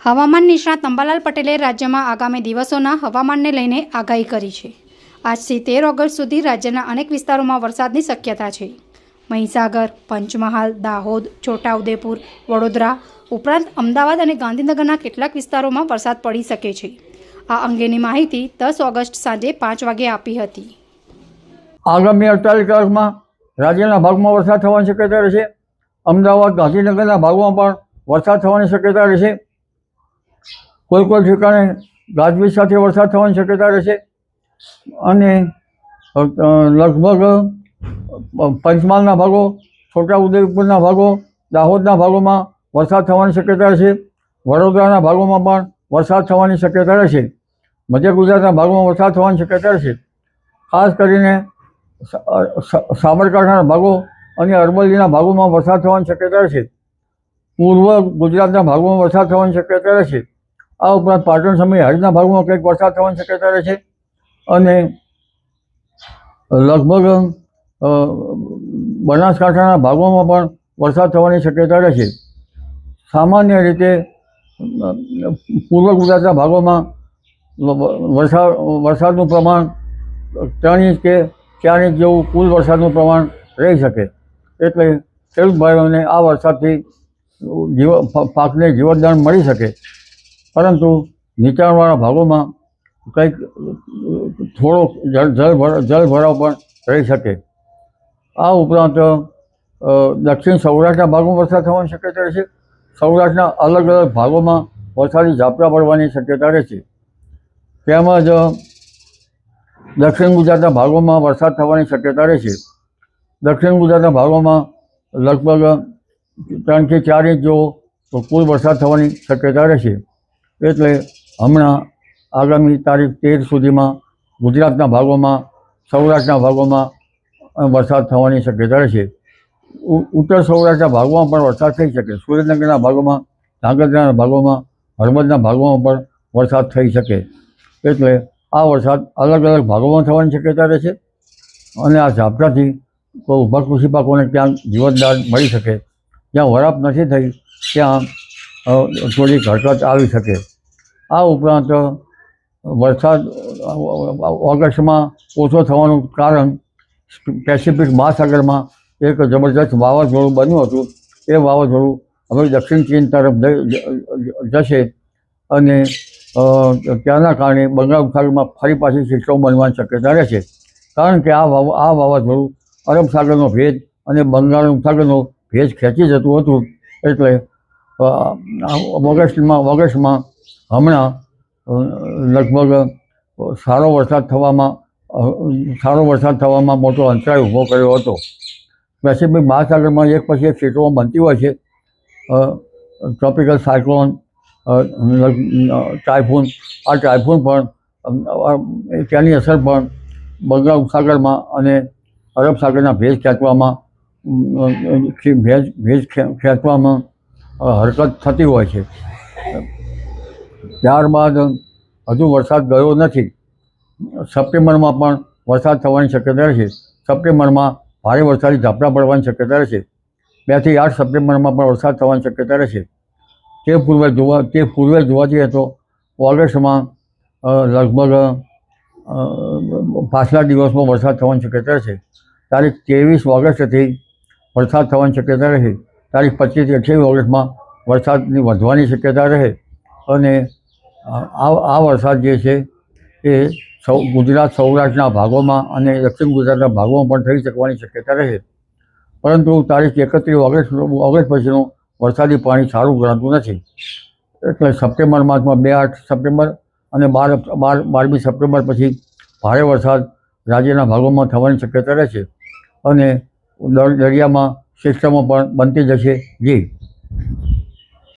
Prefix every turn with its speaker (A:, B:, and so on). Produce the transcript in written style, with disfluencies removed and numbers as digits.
A: હવામાન નિષ્ણાત અંબાલાલ પટેલે રાજ્યમાં આગામી દિવસોના હવામાનને લઈને આગાહી કરી છે। આજથી 13 ઓગસ્ટ સુધી રાજ્યના અનેક વિસ્તારોમાં વરસાદની શક્યતા છે। મહીસાગર, પંચમહાલ, દાહોદ, છોટાઉદેપુર, વડોદરા ઉપરાંત અમદાવાદ અને ગાંધીનગરના કેટલાક વિસ્તારોમાં વરસાદ પડી શકે છે। આ અંગેની માહિતી 10 ઓગસ્ટ સાંજે 5 વાગે આપી હતી।
B: આગામી 48 કલાકમાં રાજ્યના ભાગમાં વરસાદ થવાની શક્યતા રહેશે। અમદાવાદ, ગાંધીનગરના ભાગમાં પણ વરસાદ થવાની શક્યતા રહેશે। કોઈ ઠેકાણે ગાજવીજ સાથે વરસાદ થવાની શક્યતા રહેશે અને લગભગ પંચમહાલના ભાગો, છોટાઉદેપુરના ભાગો, દાહોદના ભાગોમાં વરસાદ થવાની શક્યતા રહેશે। વડોદરાના ભાગોમાં પણ વરસાદ થવાની શક્યતા રહેશે। મધ્ય ગુજરાતના ભાગોમાં વરસાદ થવાની શક્યતા રહેશે। ખાસ કરીને સાબરકાંઠાના ભાગો અને અરવલ્લીના ભાગોમાં વરસાદ થવાની શક્યતા રહેશે। પૂર્વ ગુજરાતના ભાગોમાં વરસાદ થવાની શક્યતા રહેશે। આ ઉપરાંત પાટણ સમેત હારીના ભાગોમાં કંઈક વરસાદ થવાની શક્યતા રહેશે અને લગભગ બનાસકાંઠાના ભાગોમાં પણ વરસાદ થવાની શક્યતા રહેશે। સામાન્ય રીતે પૂર્વ ગુજરાતના ભાગોમાં વરસાદનું પ્રમાણ 3 ઇંચ કે 4 ઇંચ જેવું કુલ વરસાદનું પ્રમાણ રહી શકે। એટલે ખેડૂત ભાઈઓને આ વરસાદથી પાકને જીવતદાન મળી શકે, પરંતુ નીચાણવાળા ભાગોમાં કંઈક થોડો જળભરાવ પણ રહી શકે। આ ઉપરાંત દક્ષિણ સૌરાષ્ટ્રના ભાગોમાં વરસાદ થવાની શક્યતા રહેશે। સૌરાષ્ટ્રના અલગ અલગ ભાગોમાં વરસાદી ઝાપટા પડવાની શક્યતા રહેશે। તેમજ દક્ષિણ ગુજરાતના ભાગોમાં વરસાદ થવાની શક્યતા રહેશે। દક્ષિણ ગુજરાતના ભાગોમાં લગભગ 3 થી 4 ઇંચ જેવો કુલ વરસાદ થવાની શક્યતા રહેશે। એટલે હમણાં આગામી તારીખ 13 સુધીમાં ગુજરાતના ભાગોમાં, સૌરાષ્ટ્રના ભાગોમાં વરસાદ થવાની શક્યતા રહેશે। ઉત્તર સૌરાષ્ટ્રના ભાગોમાં પણ વરસાદ થઈ શકે। સુરેન્દ્રનગરના ભાગોમાં, ધાંગધ્રાના ભાગોમાં, હળવદના ભાગોમાં પણ વરસાદ થઈ શકે। એટલે આ વરસાદ અલગ અલગ ભાગોમાં થવાની શક્યતા રહેશે અને આ ઝાપટાથી કોઈ ઊભા કૃષિ પાકોને ક્યાંક જીવતદાન મળી શકે। જ્યાં વરાપ નથી થઈ ત્યાં થોડીક હરકત આવી શકે। આ ઉપરાંત વરસાદ ઓગસ્ટમાં ઓછો થવાનું કારણ પેસિફિક મહાસાગરમાં એક જબરજસ્ત વાવાઝોડું બન્યું હતું। એ વાવાઝોડું હવે દક્ષિણ ચીન તરફ જશે અને ત્યાંના કારણે બંગાળ ઉપસાગરમાં ફરી પાછી સિસ્ટમ બનવાની શક્યતા રહેશે। કારણ કે આ વાવાઝોડું અરબ સાગરનો ભેજ અને બંગાળ ઉપસાગરનો ભેજ ખેંચી જતું હતું। એટલે ઓગસ્ટમાં હમણાં લગભગ સારો વરસાદ થવામાં મોટો અંતરાય ઊભો કર્યો હતો। પેસિફિક મહાસાગરમાં એક પછી એક સિસ્ટમો બનતી હોય છે। ટ્રોપિકલ સાયક્લોન, ટાઇફૂન, આ ટાઇફૂન પણ તેની અસર પણ બંગાળ ઉપસાગરમાં અને અરબ સાગરના ભેજ ખેંચવામાં હરકત થતી હોય છે। ત્યારબાદ હજુ વરસાદ ગયો નથી। સપ્ટેમ્બરમાં પણ વરસાદ થવાની શક્યતા રહેશે। સપ્ટેમ્બરમાં ભારે વરસાદી ઝાપટા પડવાની શક્યતા રહેશે। 2 થી 8 સપ્ટેમ્બરમાં પણ વરસાદ થવાની શક્યતા રહેશે। તે પૂર્વે જોવા જઈએ તો ઓગસ્ટમાં લગભગ પાછલા દિવસમાં વરસાદ થવાની શક્યતા રહેશે। તારીખ 23 ઓગસ્ટથી વરસાદ થવાની શક્યતા રહે। તારીખ 25 થી 28 ઓગસ્ટમાં વરસાદની વધવાની શક્યતા રહે અને આ વરસાદ જે છે એ ગુજરાત, સૌરાષ્ટ્રના ભાગોમાં અને દક્ષિણ ગુજરાતના ભાગોમાં પણ થઈ શકવાની શક્યતા રહે। પરંતુ તારીખ 31 ઓગસ્ટ પછીનું વરસાદી પાણી સારું ગણાતું નથી। એટલે સપ્ટેમ્બર માસમાં 2-8 સપ્ટેમ્બર અને 12મી સપ્ટેમ્બર પછી ભારે વરસાદ રાજ્યના ભાગોમાં થવાની શક્યતા રહેશે અને દરિયામાં સિસ્ટમો પણ બનતી જશે। જી।